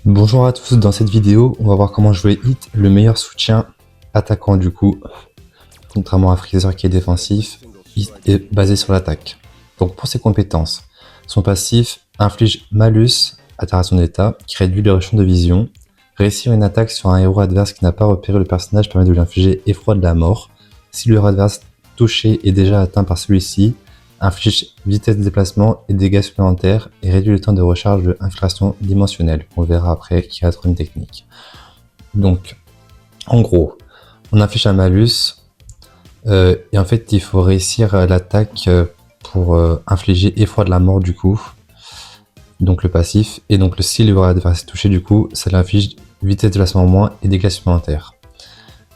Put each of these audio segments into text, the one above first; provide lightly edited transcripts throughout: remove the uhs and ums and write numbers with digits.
Bonjour à tous, dans cette vidéo, on va voir comment jouer Hit, le meilleur soutien attaquant du coup. Contrairement à Freezer qui est défensif, Hit est basé sur l'attaque. Donc pour ses compétences, son passif inflige malus, altération d'état, qui réduit le champ de vision. Réussir une attaque sur un héros adverse qui n'a pas repéré le personnage permet de lui infliger effroi de la mort. Si le héros adverse touché est déjà atteint par celui-ci, inflige vitesse de déplacement et dégâts supplémentaires et réduit le temps de recharge de infiltration dimensionnelle. On verra après qui va être une technique. Donc, en gros, on affiche un malus et en fait, il faut réussir l'attaque pour infliger effroi de la mort du coup. Donc le passif, et donc le si le héros adverse est touché du coup, ça l'inflige vitesse de déplacement en moins et dégâts supplémentaires.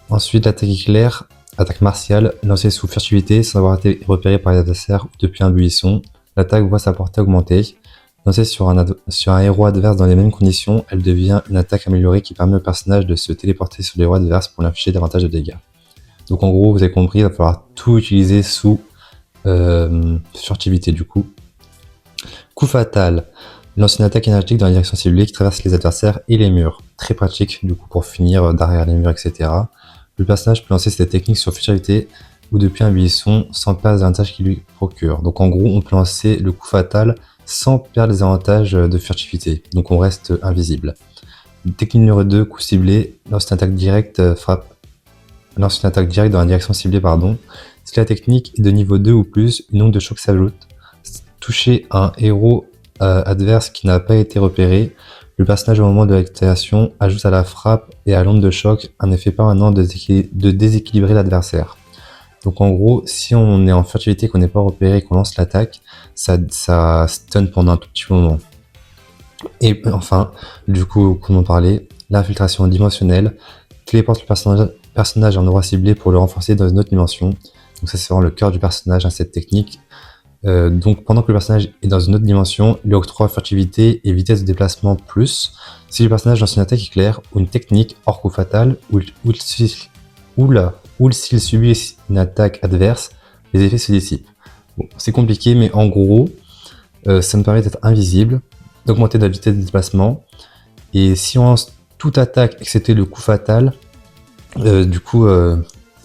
Ensuite, l'attaque éclair, attaque martiale, lancée sous furtivité sans avoir été repéré par les adversaires ou depuis un buisson. L'attaque voit sa portée augmenter. Lancée sur un héros adverse dans les mêmes conditions, elle devient une attaque améliorée qui permet au personnage de se téléporter sur l'héros adverse pour lui infliger davantage de dégâts. Donc en gros, vous avez compris, il va falloir tout utiliser sous furtivité du coup. Coup fatal. Lance une attaque énergétique dans la direction ciblée qui traverse les adversaires et les murs. Très pratique du coup pour finir derrière les murs, etc. Le personnage peut lancer cette technique sur furtivité ou depuis un buisson sans perdre les avantages qu'il lui procure. Donc en gros, on peut lancer le coup fatal sans perdre les avantages de furtivité. Donc on reste invisible. Technique numéro 2, coup ciblé. Lance une attaque directe Lance une attaque directe dans la direction ciblée, pardon. Si la technique est de niveau 2 ou plus, une onde de choc s'ajoute. Toucher un héros adverse qui n'a pas été repéré, le personnage au moment de l'activation ajoute à la frappe et à l'onde de choc un effet permanent de déséquilibrer l'adversaire. Donc en gros, si on est en furtivité, qu'on n'est pas repéré et qu'on lance l'attaque, ça stun pendant un tout petit moment. Et enfin, du coup, comme on parlait, l'infiltration dimensionnelle téléporte le personnage en aura ciblé pour le renforcer dans une autre dimension. Donc ça c'est vraiment le cœur du personnage, cette technique. Donc pendant que le personnage est dans une autre dimension, il octroie furtivité et vitesse de déplacement plus. Si le personnage lance une attaque éclair ou une technique hors coup fatal, ou s'il subit une attaque adverse, les effets se dissipent. Bon, c'est compliqué, mais en gros, ça nous permet d'être invisible, d'augmenter la vitesse de déplacement, et si on lance toute attaque excepté le coup fatal,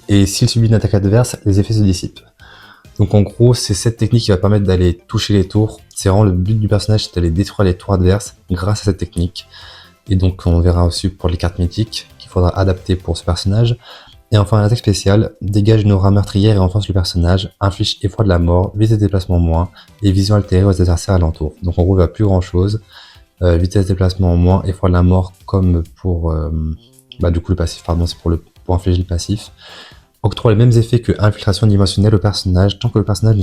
et s'il subit une attaque adverse, les effets se dissipent. Donc en gros, c'est cette technique qui va permettre d'aller toucher les tours. C'est vraiment le but du personnage, c'est d'aller détruire les tours adverses grâce à cette technique. Et donc on verra aussi pour les cartes mythiques qu'il faudra adapter pour ce personnage. Et enfin l'attaque spéciale, dégage une aura meurtrière et renforce le personnage, inflige effroi de la mort, vitesse de déplacement moins, et vision altérée aux adversaires alentours. Donc en gros il va plus grand chose. Vitesse de déplacement moins, effroi de la mort comme pour du coup le passif, pardon, c'est pour infliger le passif. Octroie les mêmes effets que infiltration dimensionnelle au personnage. Tant que le personnage ne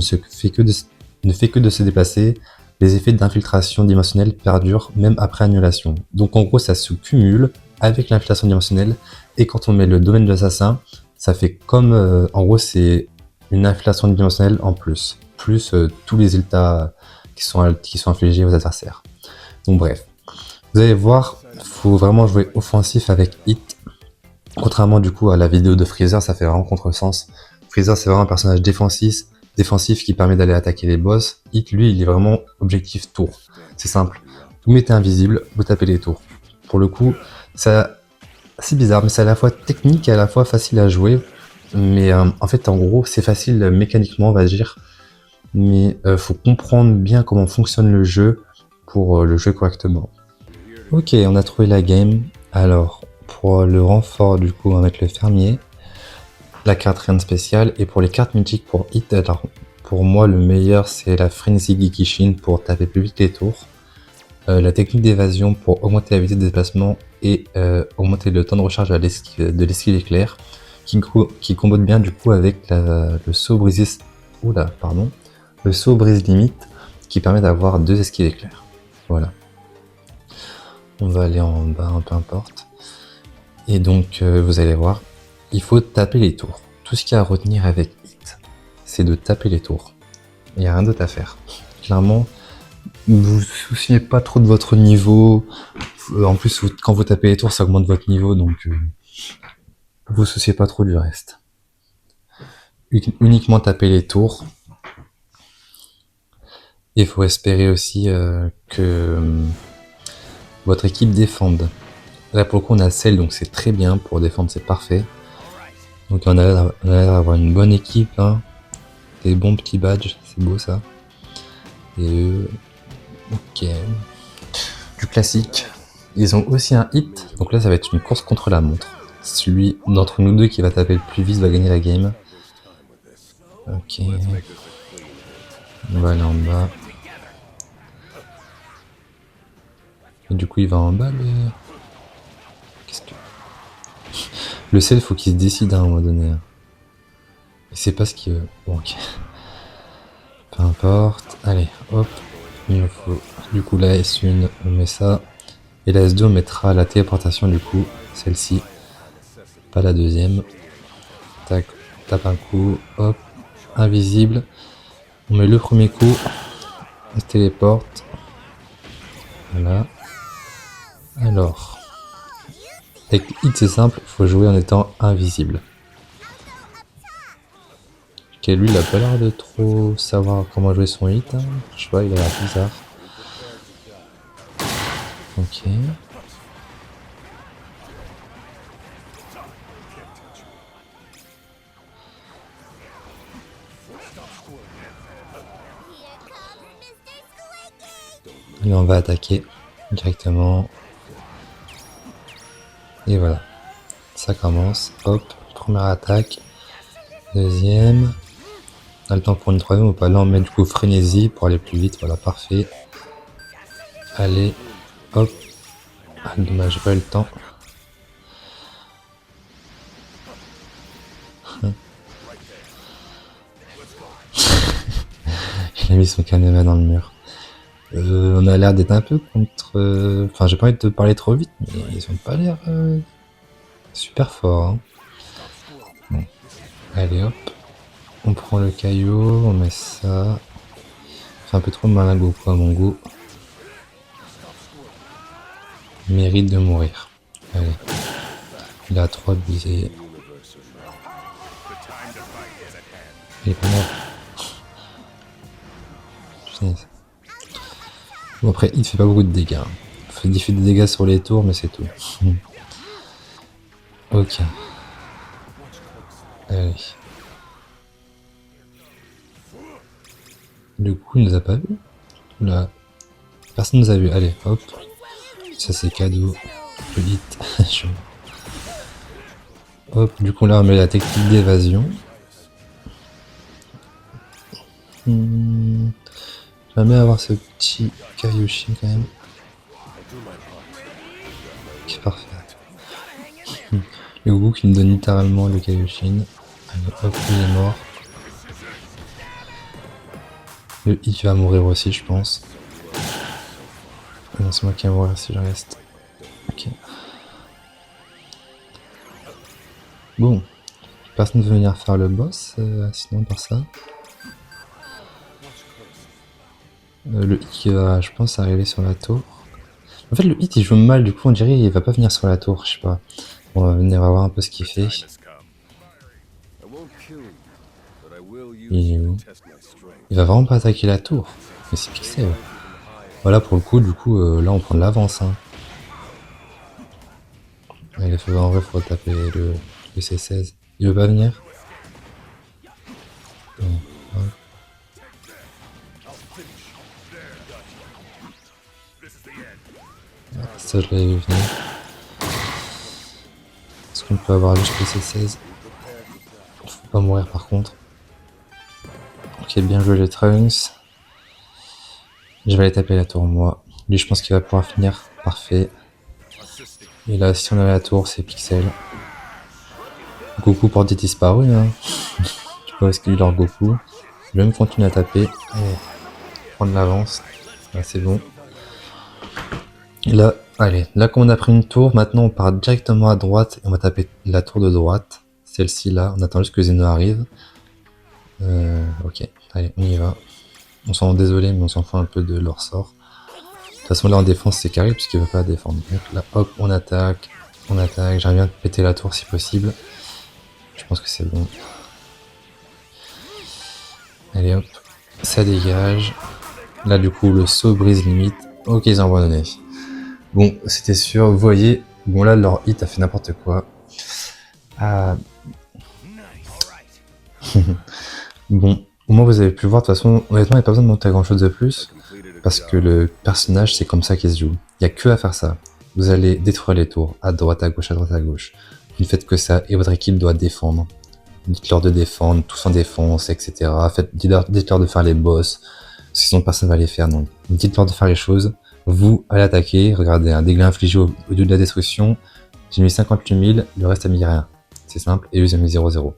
fait que de se déplacer, les effets d'infiltration dimensionnelle perdurent même après annulation. Donc en gros ça se cumule avec l'infiltration dimensionnelle, et quand on met le domaine de l'assassin, ça fait comme en gros c'est une infiltration dimensionnelle en plus tous les états qui sont infligés aux adversaires. Donc bref, vous allez voir, faut vraiment jouer offensif avec Hit. Contrairement du coup à la vidéo de Freezer, ça fait vraiment contresens. Freezer c'est vraiment un personnage défensif qui permet d'aller attaquer les boss. Hit lui il est vraiment objectif tour. C'est simple, vous mettez invisible, vous tapez les tours. Pour le coup, c'est bizarre, mais c'est à la fois technique et à la fois facile à jouer. Mais en fait en gros c'est facile mécaniquement on va dire. Mais faut comprendre bien comment fonctionne le jeu pour le jouer correctement. Ok, on a trouvé la game. Alors, pour le renfort, du coup, on va mettre le fermier. La carte rien de spécial. Et pour les cartes mythiques pour Hit, alors, pour moi, le meilleur, c'est la Frenzy Gikishin pour taper plus vite les tours. La technique d'évasion pour augmenter la vitesse de déplacement et augmenter le temps de recharge de l'esquive éclair. Qui combote bien, du coup, avec le saut brise... Le saut brise limite, qui permet d'avoir 2 esquives éclairs. Voilà. On va aller en bas, peu importe. Et donc, vous allez voir, il faut taper les tours. Tout ce qu'il y a à retenir avec Hit, c'est de taper les tours. Il n'y a rien d'autre à faire. Clairement, ne vous souciez pas trop de votre niveau. En plus, quand vous tapez les tours, ça augmente votre niveau, donc vous souciez pas trop du reste. Uniquement taper les tours. Il faut espérer aussi que votre équipe défende. Là pour le coup on a Cell, donc c'est très bien pour défendre, c'est parfait. Donc on a l'air d'avoir une bonne équipe, hein. Des bons petits badges, c'est beau ça. Et ok. Du classique. Ils ont aussi un hit, donc là ça va être une course contre la montre. Celui d'entre nous deux qui va taper le plus vite va gagner la game. Ok. On va aller en bas. Et du coup il va en bas le... Qu'est-ce que... Le Cell faut qu'il se décide à un moment donné. Il sait pas ce qu'il veut. Bon ok. Peu importe. Allez, hop. Il nous faut du coup la S1, on met ça. Et la S2 on mettra la téléportation du coup. Celle-ci. Pas la deuxième. Tac, tape un coup. Hop. Invisible. On met le premier coup. On se téléporte. Voilà. Alors. Avec hit c'est simple, il faut jouer en étant invisible. Ok, lui il a pas l'air de trop savoir comment jouer son hit. Hein. Je sais pas, il a l'air bizarre. Ok. Et on va attaquer directement. Et voilà. Ça commence. Hop. Première attaque. Deuxième. On a le temps pour une troisième ou pas. Là on met du coup frénésie pour aller plus vite. Voilà, parfait. Allez. Hop. Ah, dommage, j'ai pas eu le temps. Il a mis son caméra dans le mur. On a l'air d'être un peu contre... Enfin, j'ai pas envie de te parler trop vite, mais ils ont pas l'air super forts. Hein. Bon. Allez, hop. On prend le caillou, on met ça. C'est un peu trop malin Goku à mon goût. Mérite de mourir. Allez. Il a 3 visées. Il est pas mort. Bon après, il fait pas beaucoup de dégâts. Il fait des dégâts sur les tours, mais c'est tout. Ok. Allez. Du coup, il nous a pas vu. Là. Personne nous a vu. Allez, hop. Ça c'est cadeau. Je hit. Hop, du coup là on met la technique d'évasion. J'aimerais avoir ce petit Kaioshin quand même. Qui est parfait. Le Goku qui me donne littéralement le Kaioshin. Allez, hop, il est mort. Le Hit va mourir aussi, je pense. Non, c'est moi qui vais mourir si je reste. Ok. Bon. Personne ne veut venir faire le boss, sinon par ça. Le hit qui va, je pense, arriver sur la tour. En fait, le hit il joue mal, du coup, on dirait il va pas venir sur la tour, je sais pas. On va venir voir un peu ce qu'il fait. Il est où? Il va vraiment pas attaquer la tour. Mais c'est Pixel. Voilà, pour le coup, du coup, là on prend de l'avance. Hein. Il faut en vrai, faut taper le C16. Il veut pas venir? Bon, ouais. Ça, je l'avais vu venir. Est-ce qu'on peut avoir juste le C16? Faut pas mourir par contre. Ok, bien joué les Trunks. Je vais aller taper la tour moi. Lui, je pense qu'il va pouvoir finir. Parfait. Et là, si on a la tour, c'est Pixel. Goku porté disparu. Hein. Je peux esquiver leur Goku. Je vais même continuer à taper. Et prendre l'avance. Là, c'est bon. Et là, allez. Là, comme on a pris une tour, maintenant on part directement à droite. Et on va taper la tour de droite. Celle-ci là. On attend juste que Zeno arrive. Ok. Allez, on y va. On s'en désolé, mais on s'en fout un peu de leur sort. De toute façon, là en défense, c'est carré puisqu'il ne veut pas défendre. Donc là, hop, on attaque. On attaque. J'aimerais bien péter la tour si possible. Je pense que c'est bon. Allez hop. Ça dégage. Là, du coup, le saut brise limite. Ok, ils ont abandonné. Bon, c'était sûr, vous voyez, bon là, leur hit a fait n'importe quoi. Ah, bon, au moins vous avez pu voir, de toute façon, honnêtement, il n'y a pas besoin de monter à grand chose de plus, parce que le personnage, c'est comme ça qu'il se joue. Il n'y a que à faire ça. Vous allez détruire les tours, à droite, à gauche, à droite, à gauche. Vous ne faites que ça, et votre équipe doit défendre. Dites-leur de défendre, tous en défense, etc. Dites-leur de faire les boss, sinon personne va les faire, donc dites-leur de faire les choses. Vous allez attaquer, regardez, un dégât infligé au lieu de la destruction, j'ai mis 58 000, le reste a mis rien. C'est simple, et eux ils ont mis 0-0.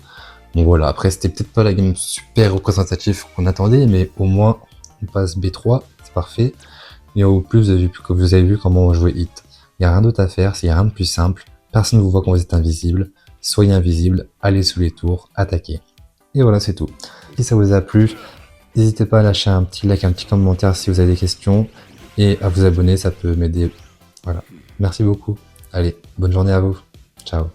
Donc voilà, après c'était peut-être pas la game super représentative qu'on attendait, mais au moins on passe B3, c'est parfait. Et au plus vous avez vu comment on jouait Hit. Il n'y a rien d'autre à faire, il n'y a rien de plus simple, personne ne vous voit quand vous êtes invisible, soyez invisible, allez sous les tours, attaquez. Et voilà, c'est tout. Si ça vous a plu, n'hésitez pas à lâcher un petit like, un petit commentaire si vous avez des questions, et à vous abonner, ça peut m'aider. Voilà. Merci beaucoup. Allez, bonne journée à vous. Ciao.